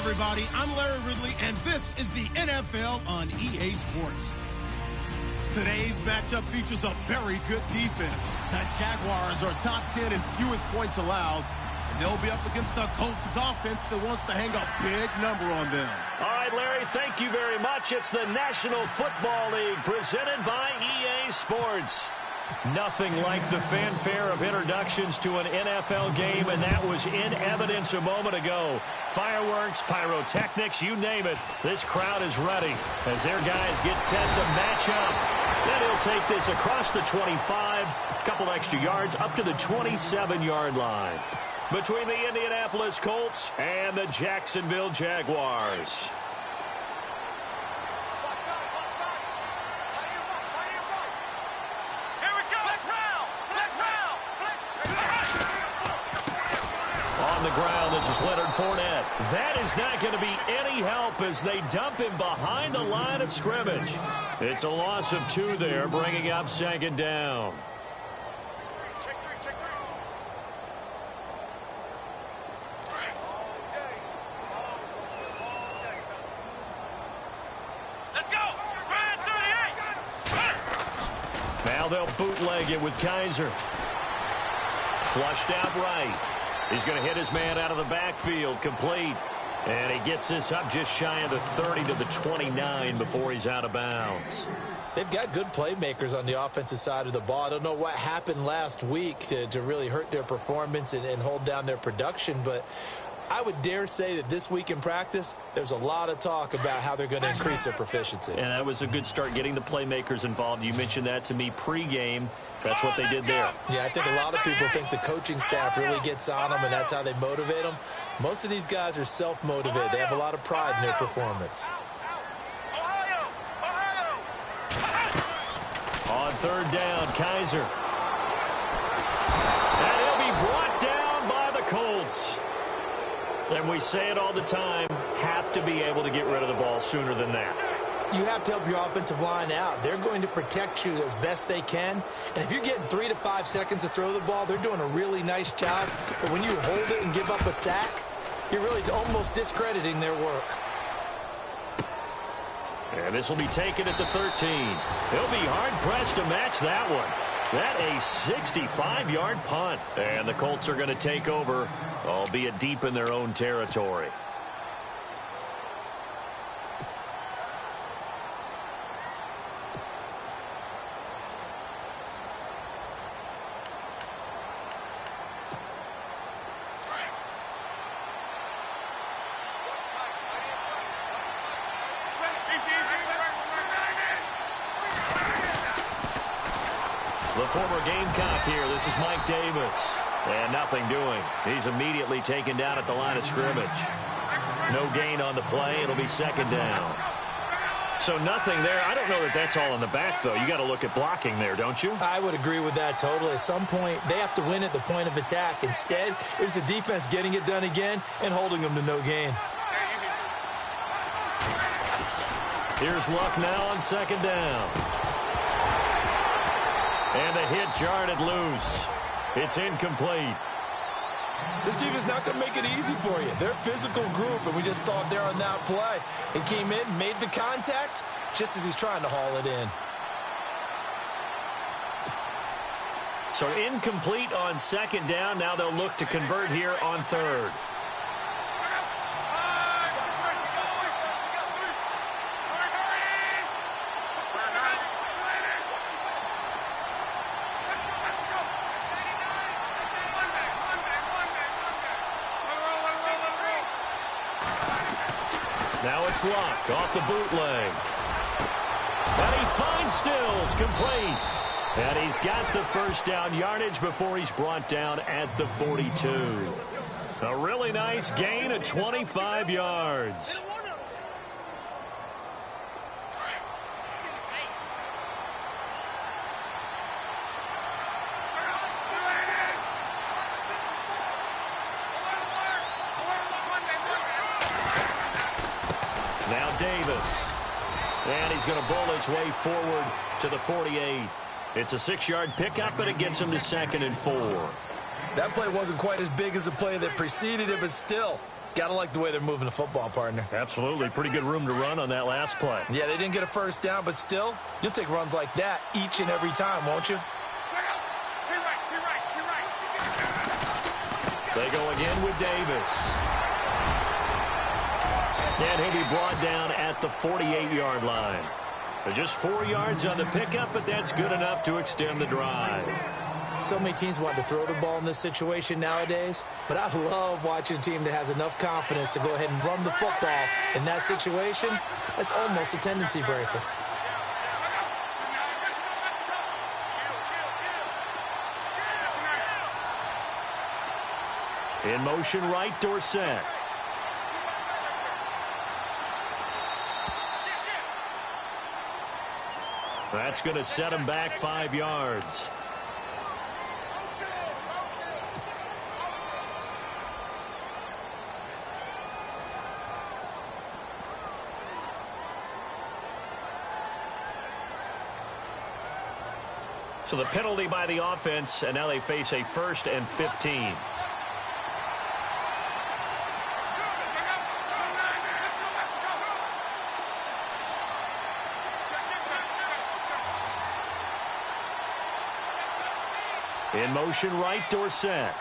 everybody. I'm Larry Ridley, and this is the NFL on EA Sports. Today's matchup features a very good defense. The Jaguars are top 10 in fewest points allowed, and they'll be up against the Colts offense that wants to hang a big number on them. All right, Larry, thank you very much. It's the National Football League presented by EA Sports. Nothing like the fanfare of introductions to an NFL game, and that was in evidence a moment ago. Fireworks, pyrotechnics, you name it. This crowd is ready as their guys get set to match up. Then he'll take this across the 25, a couple extra yards, up to the 27-yard line. Between the Indianapolis Colts and the Jacksonville Jaguars. On the ground, this is Leonard Fournette. That is not going to be any help as they dump him behind the line of scrimmage. It's a loss of 2 there, bringing up second down. Now they'll bootleg it with Kaiser. Flushed out right. He's going to hit his man out of the backfield, complete. And he gets this up just shy of the 30 to the 29 before he's out of bounds. They've got good playmakers on the offensive side of the ball. I don't know what happened last week to really hurt their performance and hold down their production, but I would dare say that this week in practice, there's a lot of talk about how they're going to increase their proficiency. And that was a good start, getting the playmakers involved. You mentioned that to me pregame. That's what they did there. Yeah, I think a lot of people think the coaching staff really gets on them, and that's how they motivate them. Most of these guys are self-motivated. They have a lot of pride in their performance. On third down, Kaiser. And he'll be brought down by the Colts. And we say it all the time, have to be able to get rid of the ball sooner than that. You have to help your offensive line out. They're going to protect you as best they can. And if you're getting 3 to 5 seconds to throw the ball, they're doing a really nice job. But when you hold it and give up a sack, you're really almost discrediting their work. And this will be taken at the 13. They'll be hard-pressed to match that one. That a 65-yard punt. And the Colts are going to take over, albeit deep in their own territory. The former Gamecock here. This is Mike Davis. And nothing doing. He's immediately taken down at the line of scrimmage. No gain on the play. It'll be second down. So nothing there. I don't know that that's all in the back, though. You got to look at blocking there, don't you? I would agree with that totally. At some point, they have to win at the point of attack. Instead, it was the defense getting it done again and holding them to no gain. Here's Luck now on second down. And the hit jarred it loose. It's incomplete. This defense is not going to make it easy for you. They're a physical group, and we just saw it there on that play. He came in, made the contact, just as he's trying to haul it in. So incomplete on second down. Now they'll look to convert here on third. Now it's Luck off the bootleg. And he finds Stills, complete. And he's got the first down yardage before he's brought down at the 42. A really nice gain of 25 yards. Now Davis. And he's going to bowl his way forward to the 48. It's a 6-yard pickup, and it gets him to 2nd and 4. That play wasn't quite as big as the play that preceded it, but still, Gotta like the way they're moving the football, partner. Absolutely. Pretty good room to run on that last play. Yeah, they didn't get a first down, but still, you'll take runs like that each and every time, won't you? They go again with Davis. And he'll be brought down at the 48-yard line. Just 4 yards on the pickup, but that's good enough to extend the drive. So many teams want to throw the ball in this situation nowadays, but I love watching a team that has enough confidence to go ahead and run the football in that situation. That's almost a tendency breaker. In motion right, Dorsett. That's going to set him back 5 yards. So the penalty by the offense, and now they face a 1st and 15. In motion right, Dorsett.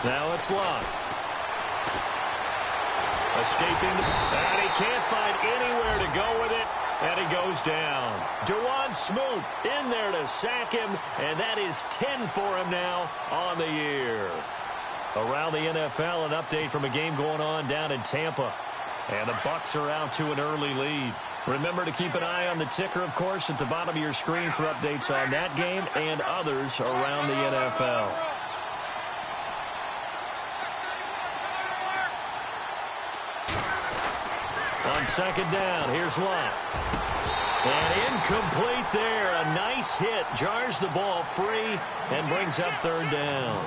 Now it's Love. Escaping, and he can't find anywhere to go with it, and he goes down. Dewan Smoot in there to sack him, and that is 10 for him now on the year. Around the NFL, an update from a game going on down in Tampa, and the Bucs are out to an early lead. Remember to keep an eye on the ticker, of course, at the bottom of your screen for updates on that game and others around the NFL. On second down, here's Love. And incomplete there. A nice hit. Jars the ball free and brings up 3rd down.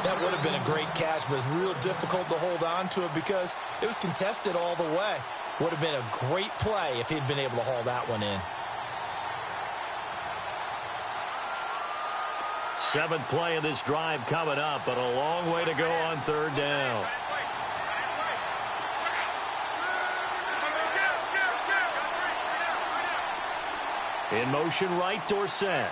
That would have been a great catch, but it's real difficult to hold on to it because it was contested all the way. Would have been a great play if he'd been able to haul that one in. 7th play of this drive coming up, but a long way to go on 3rd down. In motion right, Dorsett.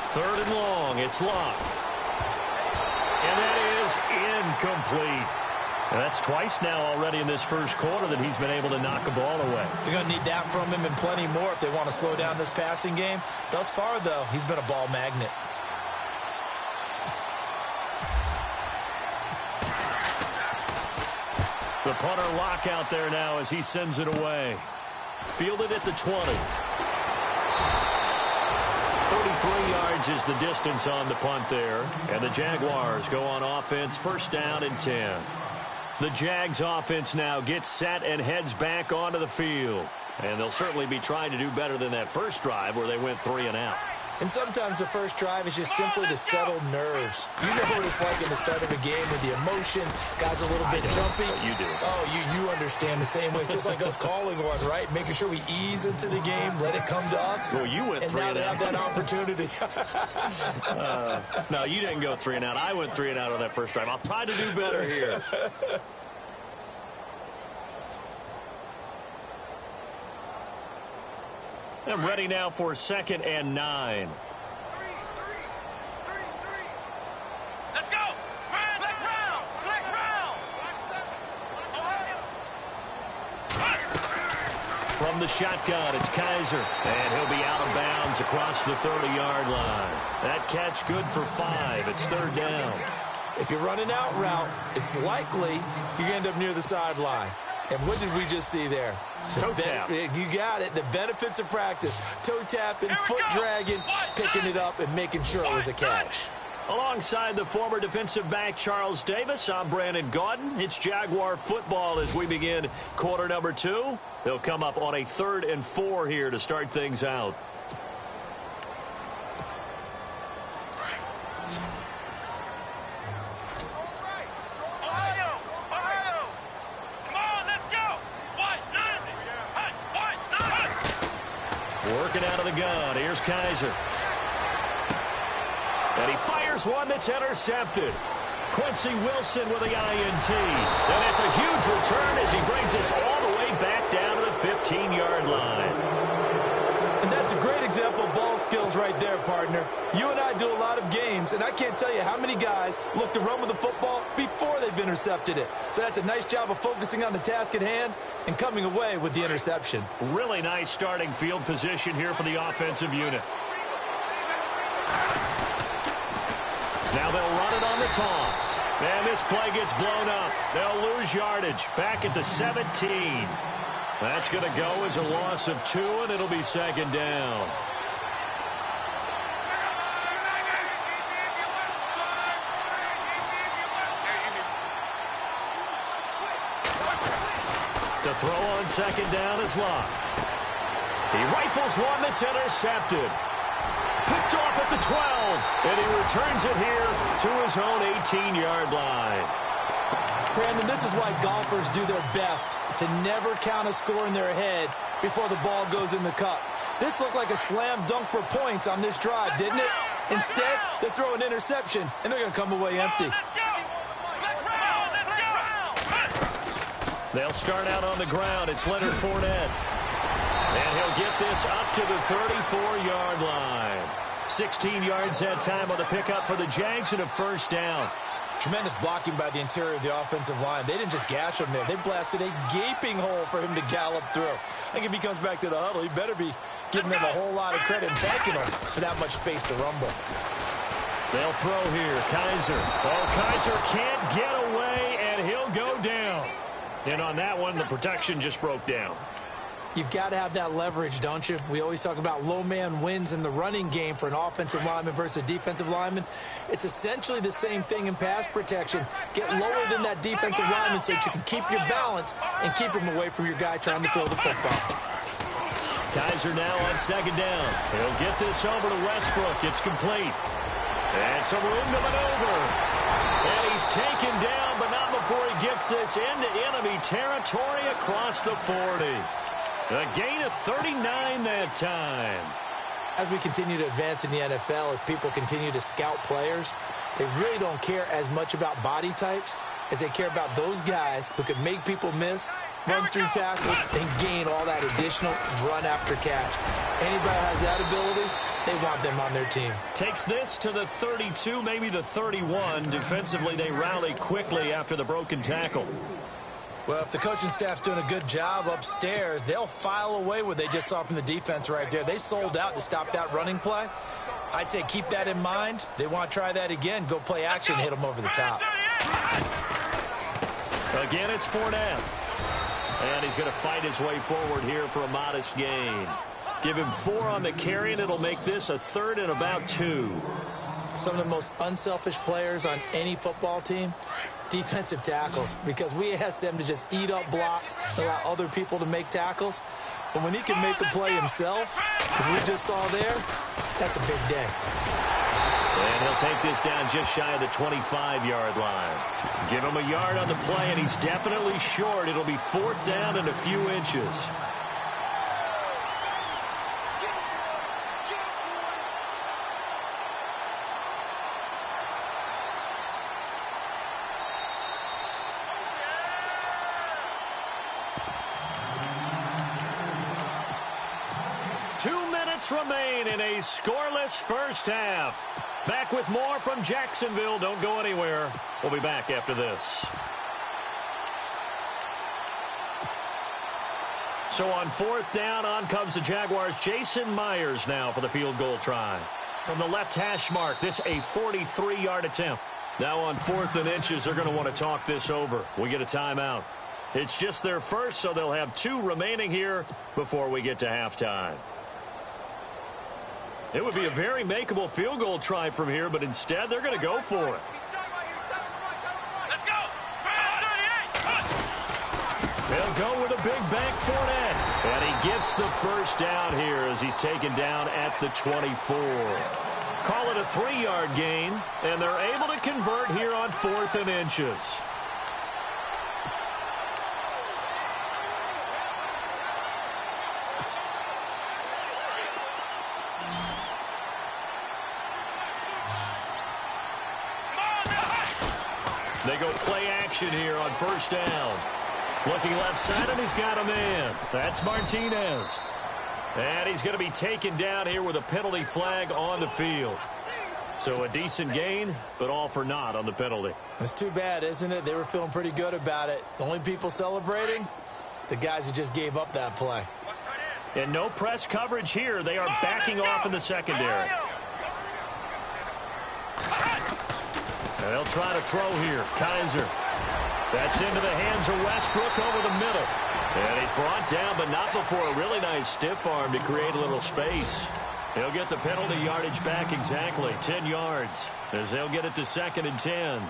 Third and long, it's Love. And that is incomplete. And that's twice now already in this first quarter that he's been able to knock a ball away. They're going to need that from him and plenty more if they want to slow down this passing game. Thus far, though, he's been a ball magnet. The punter lock out there now as he sends it away. Fielded at the 20. 33 yards is the distance on the punt there. And the Jaguars go on offense, 1st down and 10. The Jags offense now gets set and heads back onto the field. And they'll certainly be trying to do better than that first drive where they went 3 and out. And sometimes the first drive is just simply to settle nerves. You know what it's like at the start of a game with the emotion. Guys are a little bit jumpy. You do. Oh, you understand the same way. It's just like us calling one, right? Making sure we ease into the game, let it come to us. Well, you went 3 and out. And now they have that opportunity. No, you didn't go 3 and out. I went 3 and out on that first drive. I'll try to do better here. I'm ready now for 2nd and 9. Let's go! Next round! Next round! From the shotgun, it's Kaiser. And he'll be out of bounds across the 30-yard line. That catch good for 5. It's 3rd down. If you're running out route, it's likely you're going to end up near the sideline. And what did we just see there? Toe tap. You got it. The benefits of practice. Toe tapping, foot dragging, picking it up, and making sure it was a catch. Alongside the former defensive back Charles Davis, I'm Brandon Gaudin. It's Jaguar football as we begin quarter number 2. They'll come up on a 3rd and 4 here to start things out. working out of the gun. Here's Kaiser. And he fires one that's intercepted. Quincy Wilson with the INT. And it's a huge return as he brings us all the way back down to the 15-yard line. And that's a great example of ball skills right there, partner. You and I do a lot of games, and I can't tell you how many guys look to run with the football before they've intercepted it. So that's a nice job of focusing on the task at hand and coming away with the interception. Really nice starting field position here for the offensive unit. Now they'll run it on the toss. And this play gets blown up. They'll lose yardage back at the 17. That's going to go as a loss of 2, and it'll be second down. To throw on second down is Locke. He rifles one that's intercepted. Picked off at the 12, and he returns it here to his own 18-yard line. Brandon, this is why golfers do their best to never count a score in their head before the ball goes in the cup. This looked like a slam dunk for points on this drive, didn't it? Instead, they throw an interception, and they're going to come away empty. They'll start out on the ground. It's Leonard Fournette. And he'll get this up to the 34-yard line. 16 yards that time on the pickup for the Jags and a first down. Tremendous blocking by the interior of the offensive line. They didn't just gash him there. They blasted a gaping hole for him to gallop through. I think if he comes back to the huddle, he better be giving them a whole lot of credit and thanking them for that much space to rumble. They'll throw here. Kaiser. Oh, Kaiser can't get away, and he'll go down. And on that one, the protection just broke down. You've got to have that leverage, don't you? We always talk about low man wins in the running game for an offensive lineman versus a defensive lineman. It's essentially the same thing in pass protection. Get lower than that defensive lineman so that you can keep your balance and keep him away from your guy trying to throw the football. Kaiser now on second down. He'll get this over to Westbrook. It's complete. And some room to maneuver. And he's taken down, but not before he gets this into enemy territory across the 40. A gain of 39 that time. As we continue to advance in the NFL, as people continue to scout players, they really don't care as much about body types as they care about those guys who can make people miss, run through tackles, and gain all that additional run after catch. Anybody who has that ability, they want them on their team. Takes this to the 32, maybe the 31. Defensively, they rally quickly after the broken tackle. Well, if the coaching staff's doing a good job upstairs, they'll file away what they just saw from the defense right there. They sold out to stop that running play. I'd say keep that in mind. They want to try that again. Go play action, hit them over the top. Again, it's Fournette. And he's going to fight his way forward here for a modest gain. Give him 4 on the carry, and it'll make this a 3rd and about 2. Some of the most unselfish players on any football team, defensive tackles, because we ask them to just eat up blocks, allow other people to make tackles. But when he can make a play himself, as we just saw there, that's a big day. And he'll take this down just shy of the 25-yard line. Give him a yard on the play, and he's definitely short. It'll be 4th down and a few inches. Remain in a scoreless first half. Back with more from Jacksonville. Don't go anywhere. We'll be back after this. So on 4th down, on comes the Jaguars. Jason Myers now for the field goal try. From the left hash mark, this a 43-yard attempt. Now on 4th and inches, they're going to want to talk this over. We get a timeout. It's just their first, so they'll have 2 remaining here before we get to halftime. It would be a very makeable field goal try from here, but instead they're going to go for it. Let's go. They'll go with a big bank Fournette. And he gets the first down here as he's taken down at the 24. Call it a 3-yard gain, and they're able to convert here on 4th and inches. go play action here on first down. Looking left side, and he's got a man. That's Martinez. And he's going to be taken down here with a penalty flag on the field. So a decent gain, but all for naught on the penalty. It's too bad, isn't it? They were feeling pretty good about it. The only people celebrating, the guys who just gave up that play. And no press coverage here. They are backing off in the secondary. And they'll try to throw here. Kaiser. That's into the hands of Westbrook over the middle. And he's brought down, but not before a really nice stiff arm to create a little space. He'll get the penalty yardage back exactly, 10 yards, as they'll get it to 2nd and 10.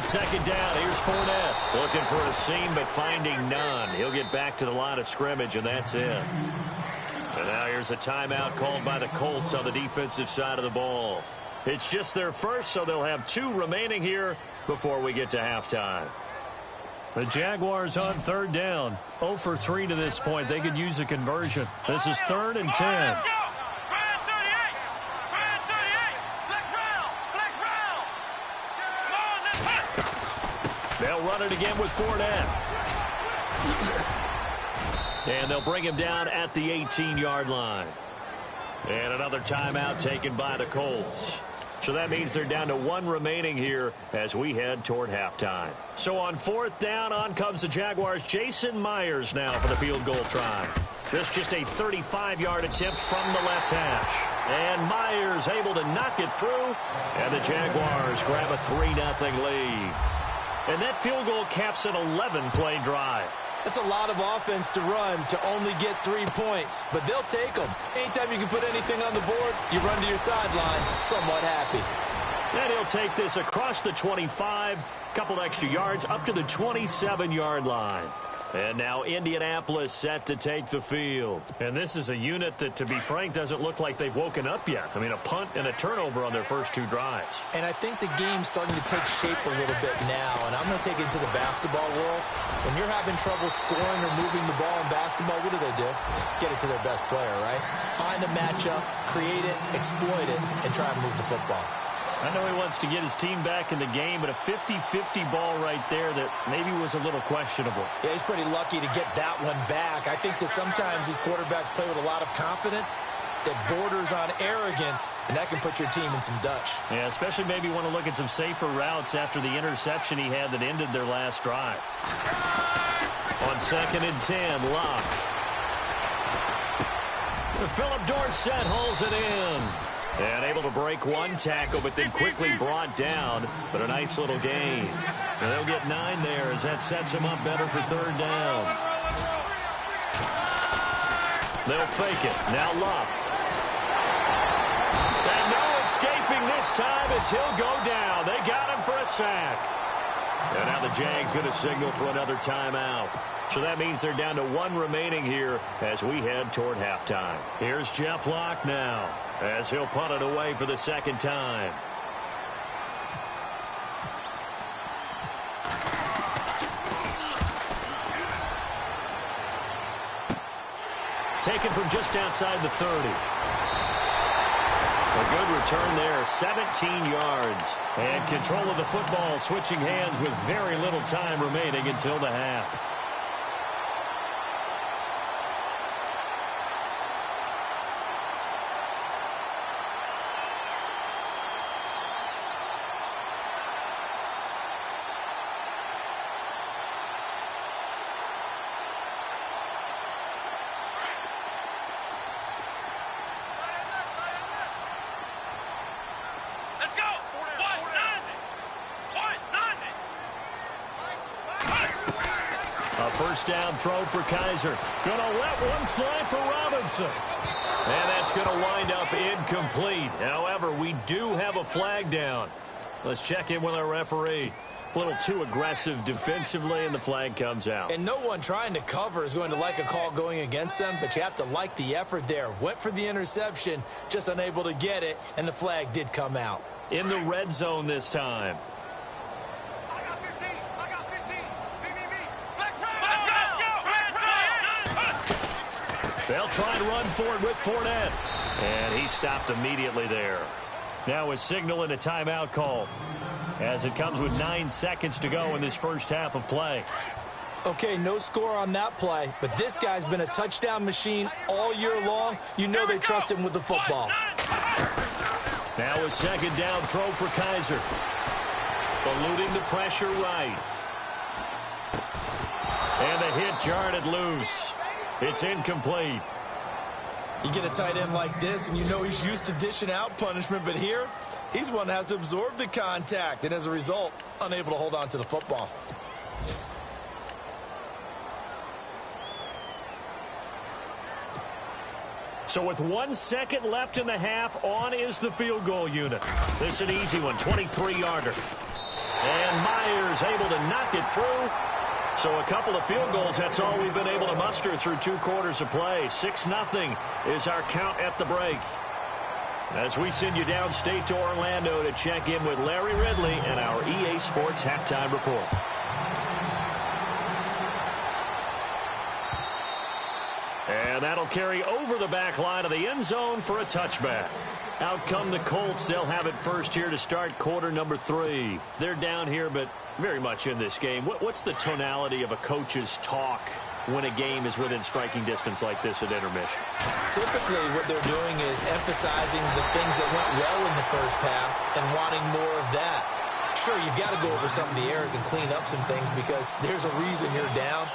Second down, here's Fournette. Looking for a seam, but finding none. He'll get back to the line of scrimmage, and that's it. And now here's a timeout called by the Colts on the defensive side of the ball. It's just their first, so they'll have 2 remaining here before we get to halftime. The Jaguars on 3rd down. 0 for 3 to this point. They could use a conversion. This is 3rd and 10. They'll run it again with Fournette. And they'll bring him down at the 18-yard line. And another timeout taken by the Colts. So that means they're down to 1 remaining here as we head toward halftime. So on 4th down, on comes the Jaguars. Jason Myers now for the field goal try. This just a 35-yard attempt from the left hash. And Myers able to knock it through. And the Jaguars grab a 3-0 lead. And that field goal caps an 11-play drive. That's a lot of offense to run to only get 3 points, but they'll take them. Anytime you can put anything on the board, you run to your sideline somewhat happy. And he'll take this across the 25, couple extra yards up to the 27-yard line. And now Indianapolis set to take the field. And this is a unit that, to be frank, doesn't look like they've woken up yet. I mean, a punt and a turnover on their first 2 drives. And I think the game's starting to take shape a little bit now. And I'm going to take it to the basketball world. When you're having trouble scoring or moving the ball in basketball, what do? Get it to their best player, right? Find a matchup, create it, exploit it, and try and move the football. I know he wants to get his team back in the game, but a 50-50 ball right there that maybe was a little questionable. Yeah, he's pretty lucky to get that one back. I think that sometimes these quarterbacks play with a lot of confidence that borders on arrogance, and that can put your team in some Dutch. Yeah, especially maybe want to look at some safer routes after the interception he had that ended their last drive. On 2nd and 10, Locke. Philip Dorsett hauls it in. And able to break 1 tackle, but then quickly brought down. But a nice little gain. And they'll get 9 there as that sets them up better for 3rd down. They'll fake it. Now Locke. And no escaping this time as he'll go down. They got him for a sack. And now the Jags going to signal for another timeout. So that means they're down to 1 remaining here as we head toward halftime. Here's Jeff Locke now, as he'll punt it away for the 2nd time. Taken from just outside the 30. A good return there, 17 yards. And control of the football, switching hands with very little time remaining until the half. First down throw for Kaiser. Gonna let one fly for Robinson. And that's going to wind up incomplete. However, we do have a flag down. Let's check in with our referee. A little too aggressive defensively, and the flag comes out. And no one trying to cover is going to like a call going against them, but you have to like the effort there. Went for the interception, just unable to get it, and the flag did come out. In the red zone this time. I got 15. I got 15. They'll try and run for it with Fournette. And he stopped immediately there. Now a signal and a timeout call, as it comes with 9 seconds to go in this first half of play. Okay, no score on that play, but this guy's been a touchdown machine all year long. You know they trust him with the football. Now a second down throw for Kaiser. Eluding the pressure right. And the hit jarred it loose. It's incomplete. You get a tight end like this, and you know he's used to dishing out punishment, but here, he's one that has to absorb the contact, and as a result, unable to hold on to the football. So with 1 second left in the half, on is the field goal unit. This is an easy one, 23-yarder. And Myers able to knock it through. So a couple of field goals, that's all we've been able to muster through 2 quarters of play. 6-0 is our count at the break. As we send you downstate to Orlando to check in with Larry Ridley and our EA Sports Halftime Report. And that'll carry over the back line of the end zone for a touchback. Out come the Colts. They'll have it first here to start quarter number 3. They're down here, but very much in this game. What's the tonality of a coach's talk when a game is within striking distance like this at intermission? Typically, what they're doing is emphasizing the things that went well in the first half and wanting more of that. Sure, you've got to go over some of the errors and clean up some things because there's a reason you're down.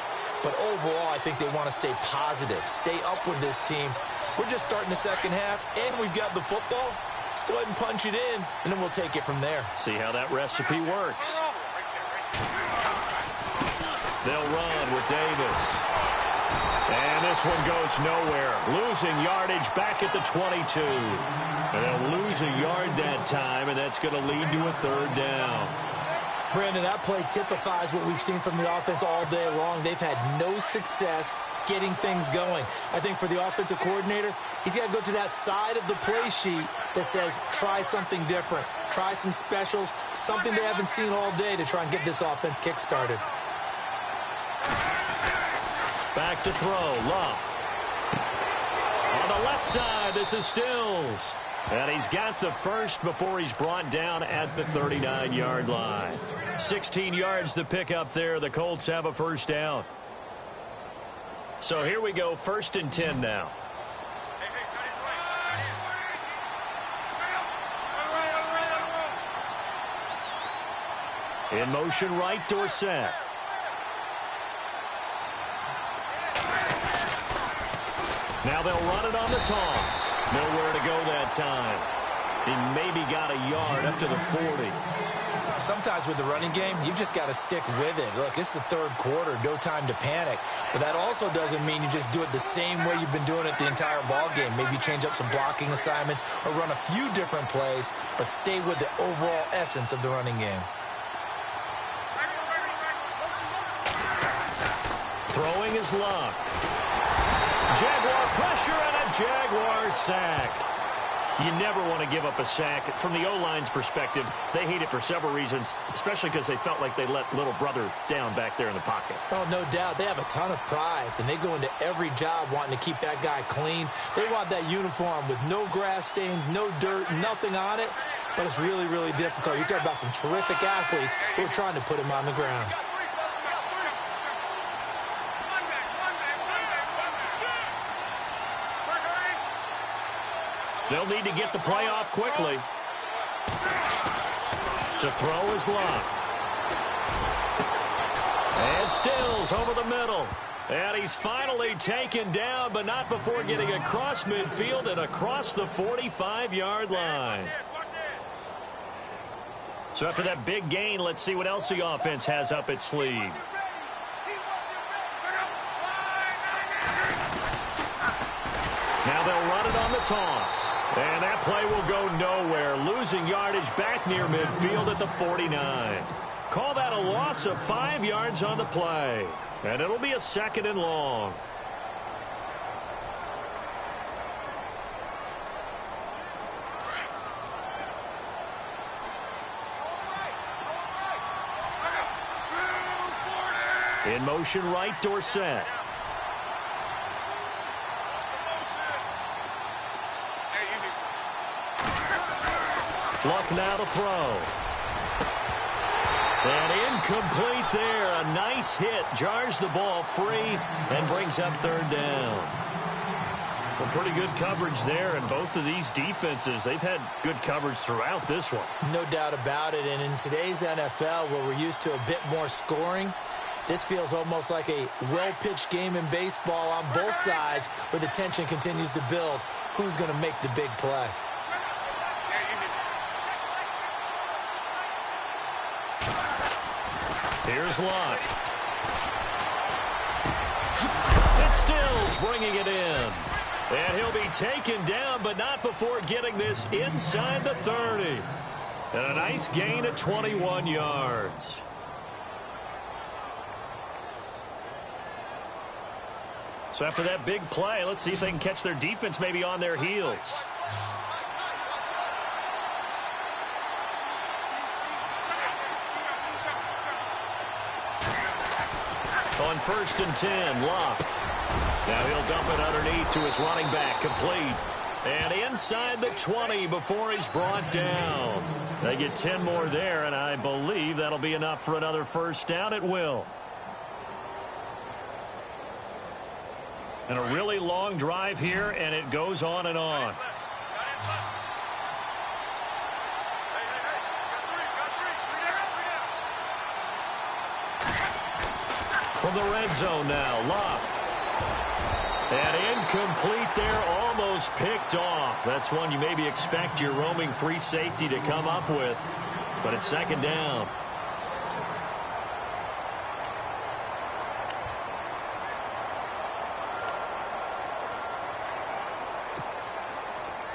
But overall, I think they want to stay positive, stay up with this team. We're just starting the second half, and we've got the football. Let's go ahead and punch it in, and then we'll take it from there. See how that recipe works. They'll run with Davis. And this one goes nowhere. Losing yardage back at the 22. And they'll lose a yard that time, and that's going to lead to a third down. Brandon, that play typifies what we've seen from the offense all day long. They've had no success getting things going. I think for the offensive coordinator, he's got to go to that side of the play sheet that says, try something different. Try some specials, something they haven't seen all day to try and get this offense kick-started. Back to throw, Love. On the left side, this is Stills. And he's got the first before he's brought down at the 39-yard line. 16 yards to pick up there. The Colts have a first down. So here we go, 1st and 10 now. In motion right, Dorsett. Now they'll run it on the toss. Nowhere to go that time. He maybe got a yard up to the 40. Sometimes with the running game, you've just got to stick with it. Look, it's the third quarter, no time to panic. But that also doesn't mean you just do it the same way you've been doing it the entire ball game. Maybe change up some blocking assignments or run a few different plays, but stay with the overall essence of the running game. Throwing is Luck. Jaguar pressure and a Jaguar sack. You never want to give up a sack. From the O-line's perspective, they hate it for several reasons, especially because they felt like they let little brother down back there in the pocket. Oh, no doubt. They have a ton of pride, and they go into every job wanting to keep that guy clean. They want that uniform with no grass stains, no dirt, nothing on it, but it's really, really difficult. You're talking about some terrific athletes who are trying to put him on the ground. They'll need to get the play off quickly. To throw is Luck. And Stills over the middle. And he's finally taken down, but not before getting across midfield and across the 45-yard line. So after that big gain, let's see what else the offense has up its sleeve. Now they'll run it on the toss. And that play will go nowhere. Losing yardage back near midfield at the 49. Call that a loss of 5 yards on the play. And it'll be a 2nd and long. In motion right, Dorsett. Luck now to throw. And incomplete there. A nice hit. Jars the ball free and brings up third down. Well, pretty good coverage there, and both of these defenses, they've had good coverage throughout this one. No doubt about it, and in today's NFL, where we're used to a bit more scoring, this feels almost like a well-pitched game in baseball on both sides, where the tension continues to build. Who's going to make the big play? Here's Luck. It's Stills bringing it in. And he'll be taken down, but not before getting this inside the 30. And a nice gain of 21 yards. So after that big play, let's see if they can catch their defense maybe on their heels. On 1st and 10, Luck. Now he'll dump it underneath to his running back, complete. And inside the 20 before he's brought down. They get 10 more there, and I believe that'll be enough for another first down. It will. And a really long drive here, and it goes on and on. From the red zone now, Luck. And incomplete there, almost picked off. That's one you maybe expect your roaming free safety to come up with. But it's second down.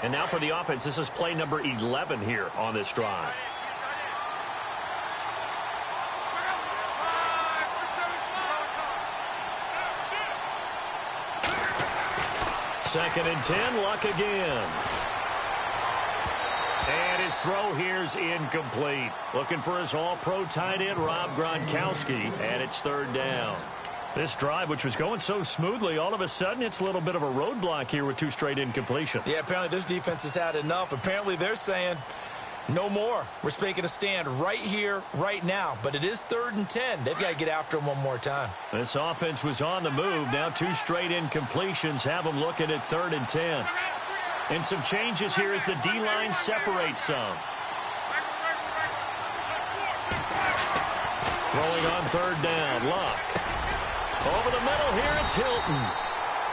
And now for the offense, this is play number 11 here on this drive. Second and 10, Luck again. And his throw here's incomplete. Looking for his all-pro tight end, Rob Gronkowski, and it's third down. This drive, which was going so smoothly, all of a sudden it's a little bit of a roadblock here with 2 straight incompletions. Yeah, apparently this defense has had enough. Apparently they're saying no more. We're making a stand right here, right now. But it is 3rd and 10. They've got to get after him one more time. This offense was on the move. Now 2 straight incompletions have them looking at 3rd and 10. And some changes here as the D-line separates some. Throwing on 3rd down, Luck. Over the middle here, it's Hilton.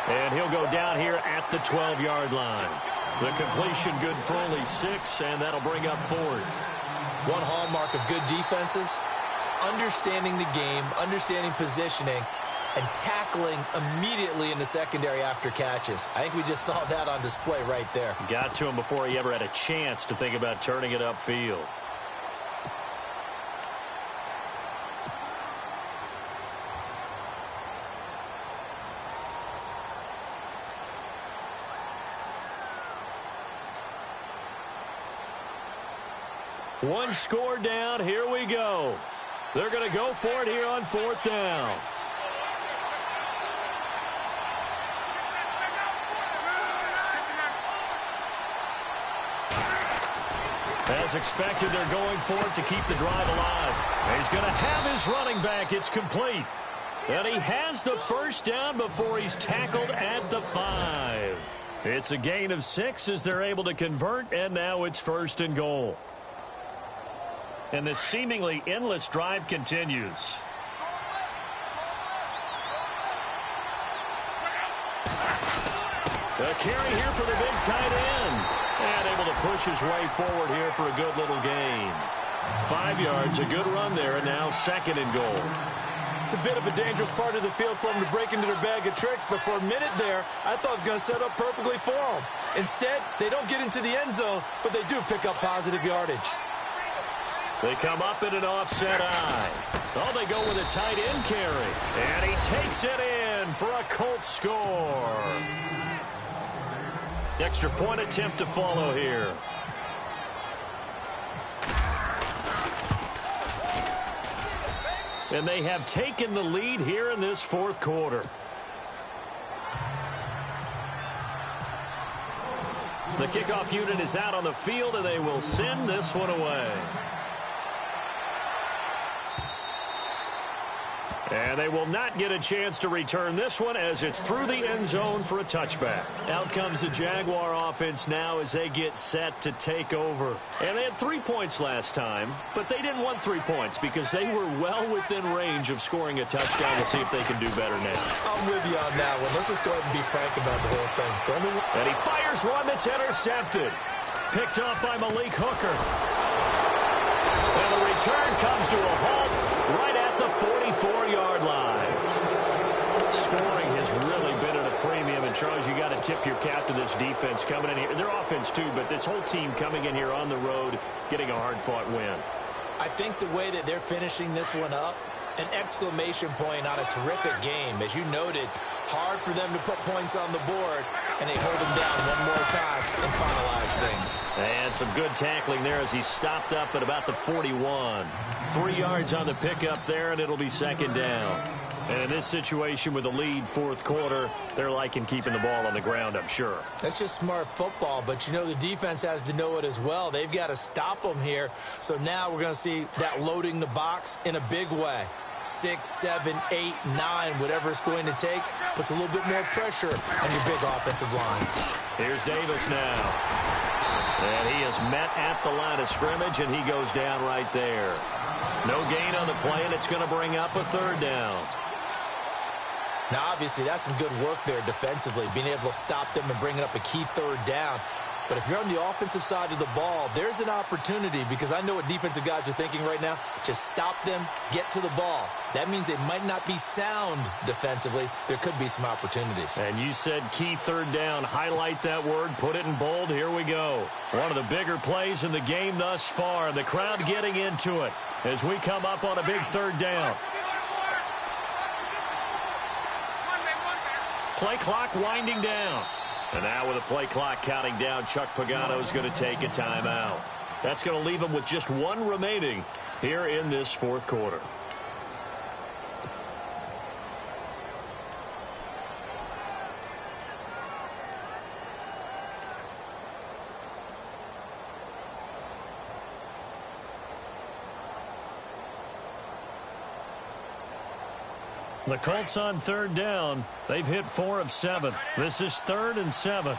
And he'll go down here at the 12-yard line. The completion good for only 6, and that'll bring up 4th. One hallmark of good defenses is understanding the game, understanding positioning, and tackling immediately in the secondary after catches. I think we just saw that on display right there. Got to him before he ever had a chance to think about turning it upfield. One score down. Here we go. They're going to go for it here on 4th down. As expected, they're going for it to keep the drive alive. He's going to have his running back. It's complete. And he has the first down before he's tackled at the 5. It's a gain of 6 as they're able to convert, and now it's 1st and goal. And this seemingly endless drive continues. A carry here for the big tight end. And able to push his way forward here for a good little gain. 5 yards, a good run there, and now 2nd and goal. It's a bit of a dangerous part of the field for him to break into their bag of tricks, but for a minute there, I thought it was going to set up perfectly for him. Instead, they don't get into the end zone, but they do pick up positive yardage. They come up in an offset eye. Oh, they go with a tight end carry. And he takes it in for a Colts score. Extra point attempt to follow here. And they have taken the lead here in this 4th quarter. The kickoff unit is out on the field, and they will send this one away. And they will not get a chance to return this one as it's through the end zone for a touchback. Out comes the Jaguar offense now as they get set to take over. And they had 3 points last time, but they didn't want 3 points because they were well within range of scoring a touchdown. We'll see if they can do better now. I'm with you on that one. Let's just go ahead and be frank about the whole thing. And he fires one that's intercepted. Picked off by Malik Hooker. And the return comes to a halt right at the 44-yard line. Scoring has really been at a premium. And, Charles, you got to tip your cap to this defense coming in here. Their offense, too, but this whole team coming in here on the road, getting a hard-fought win. I think the way that they're finishing this one up, an exclamation point on a terrific game. As you noted, hard for them to put points on the board, and they hold them down one more time and finalize things. And some good tackling there as he stopped up at about the 41. 3 yards on the pickup there, and it'll be second down. And in this situation with a lead fourth quarter, they're liking keeping the ball on the ground, I'm sure. That's just smart football, but you know the defense has to know it as well. They've got to stop them here. So now we're going to see that loading the box in a big way. 6, 7, 8, 9, whatever it's going to take, puts a little bit more pressure on your big offensive line. Here's Davis now. And he is met at the line of scrimmage, and he goes down right there. No gain on the play, and it's going to bring up a third down. Now, obviously, that's some good work there defensively, being able to stop them and bringing up a key third down. But if you're on the offensive side of the ball, there's an opportunity because I know what defensive guys are thinking right now. Just stop them, get to the ball. That means they might not be sound defensively. There could be some opportunities. And you said key third down. Highlight that word. Put it in bold. Here we go. One of the bigger plays in the game thus far. The crowd getting into it as we come up on a big third down. Play clock winding down. And now with the play clock counting down, Chuck Pagano is going to take a timeout. That's going to leave him with just one remaining here in this fourth quarter. The Colts on third down. They've hit 4 of 7. This is 3rd and 7.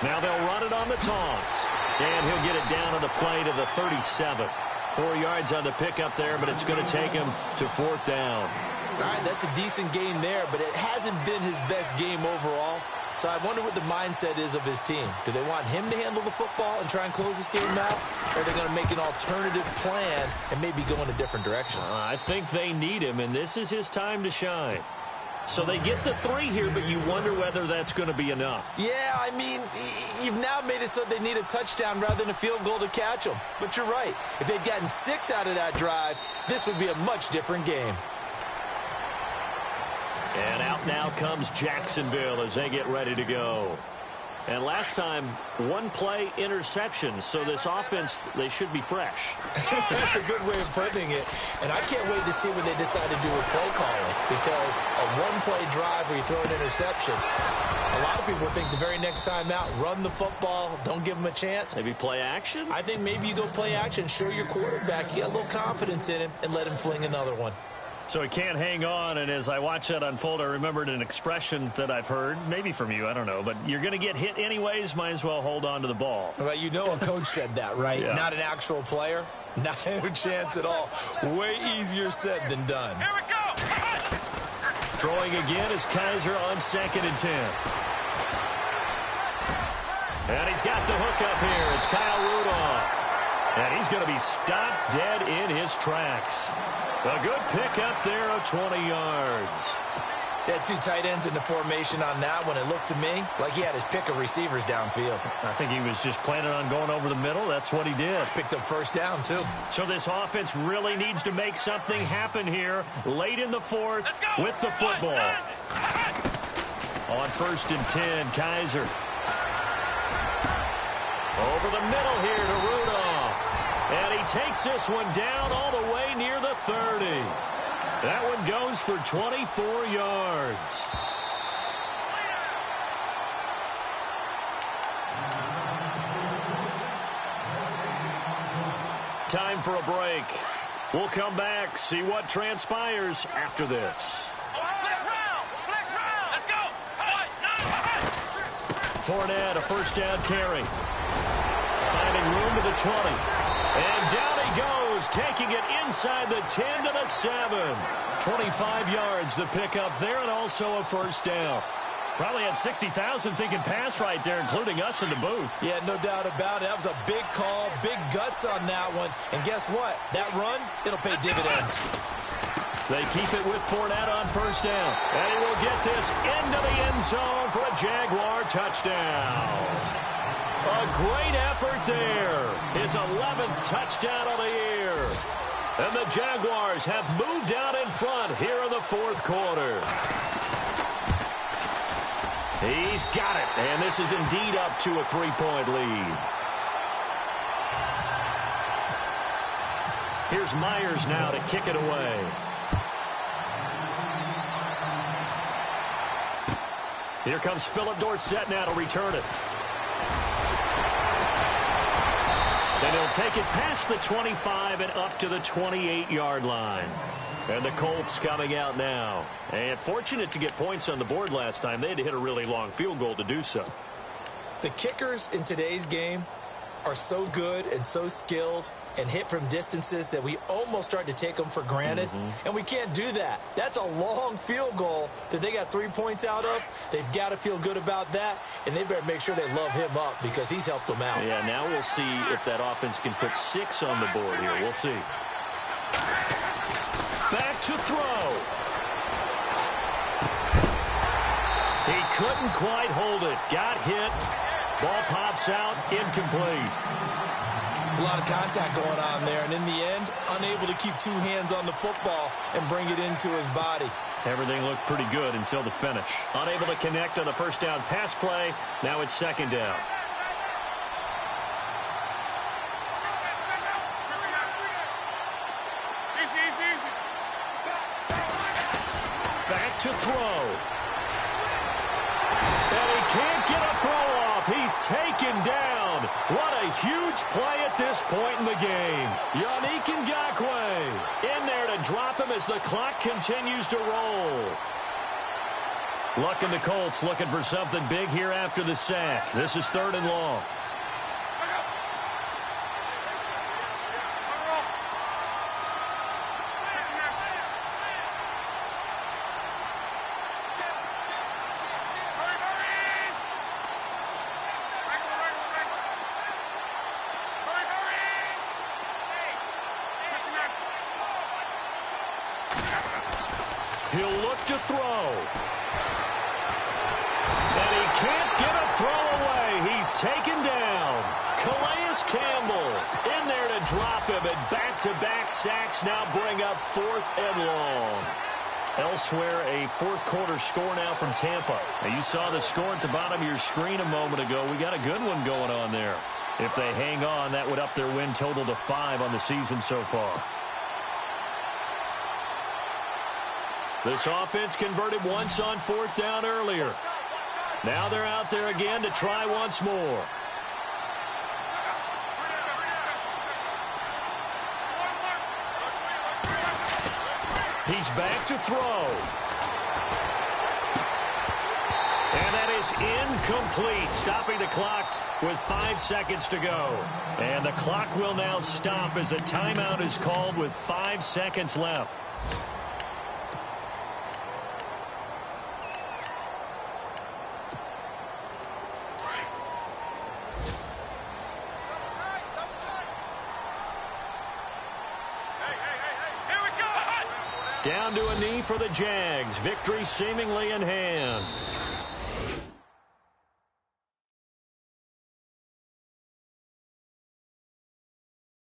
Now they'll run it on the toss. And he'll get it down on the play to the 37. 4 yards on the pickup there, but it's going to take him to 4th down. All right, that's a decent game there, but it hasn't been his best game overall. So I wonder what the mindset is of his team. Do they want him to handle the football and try and close this game out? Or are they going to make an alternative plan and maybe go in a different direction? I think they need him, and this is his time to shine. So they get the 3 here, but you wonder whether that's going to be enough. Yeah, I mean, you've now made it so they need a touchdown rather than a field goal to catch them. But you're right. If they'd gotten 6 out of that drive, this would be a much different game. And out now comes Jacksonville as they get ready to go. And last time, 1 play interception. So this offense, they should be fresh. That's a good way of putting it. And I can't wait to see what they decide to do with play calling. Because a 1-play drive where you throw an interception, a lot of people think the very next time out, run the football, don't give them a chance. Maybe play action? I think maybe you go play action, show your quarterback, you got a little confidence in him, and let him fling another one. So he can't hang on, and as I watch that unfold, I remembered an expression that I've heard, maybe from you, I don't know, but you're going to get hit anyways, might as well hold on to the ball. Well, you know a coach said that, right? Yeah. Not an actual player. Not a chance at all. Way easier said than done. Here we go. Throwing again is Kaiser on 2nd and 10. And he's got the hook up here. It's Kyle Rudolph. And he's going to be stopped dead in his tracks. A good pickup there of 20 yards. They had 2 tight ends in the formation on that one. It looked to me like he had his pick of receivers downfield. I think he was just planning on going over the middle. That's what he did. Picked up first down, too. So this offense really needs to make something happen here late in the 4th with the football. On 1st and 10, Kaiser. Over the middle here to Rudolph. And he takes this one down all the way near the 30. That one goes for 24 yards. Time for a break. We'll come back, see what transpires after this. Fournette, a first down carry. Finding room to the 20. And down he goes, taking it inside the 10 to the 7. 25 yards the pickup there, and also a first down. Probably had 60,000 thinking pass right there, including us in the booth. Yeah, no doubt about it. That was a big call, big guts on that one. And guess what? That run, it'll pay dividends. They keep it with Fournette on first down. And he will get this into the end zone for a Jaguar touchdown. A great effort there. His 11th touchdown of the year. And the Jaguars have moved out in front here in the fourth quarter. He's got it, and this is indeed up to a 3-point lead. Here's Myers now to kick it away. Here comes Philip Dorsett now to return it. And he'll take it past the 25 and up to the 28-yard line. And the Colts coming out now. And fortunate to get points on the board last time. They had to hit a really long field goal to do so. The kickers in today's game are so good and so skilled and hit from distances that we almost start to take them for granted. And we can't do that. That's a long field goal that they got 3 points out of. They've got to feel good about that, and they better make sure they love him up because he's helped them out. Yeah, now we'll see if that offense can put 6 on the board here. We'll see. Back to throw. He couldn't quite hold it. Got hit. Ball pops out. Incomplete. It's a lot of contact going on there, and in the end, unable to keep 2 hands on the football and bring it into his body. Everything looked pretty good until the finish. Unable to connect on the first down pass play. Now it's second down. Back to throw. And he can't get a throw off. He's taken down. What a huge play at this point in the game. Yannick Ngakoue in there to drop him as the clock continues to roll. Luck in the Colts looking for something big here after the sack. This is 3rd and long. He'll look to throw. And he can't get a throw away. He's taken down. Calais Campbell in there to drop him. And back-to-back sacks now bring up 4th and long. Elsewhere, a fourth quarter score now from Tampa. Now, you saw the score at the bottom of your screen a moment ago. We got a good one going on there. If they hang on, that would up their win total to 5 on the season so far. This offense converted once on 4th down earlier. Now they're out there again to try once more. He's back to throw. And that is incomplete, stopping the clock with 5 seconds to go. And the clock will now stop as a timeout is called with 5 seconds left. Down to a knee for the Jags. Victory seemingly in hand.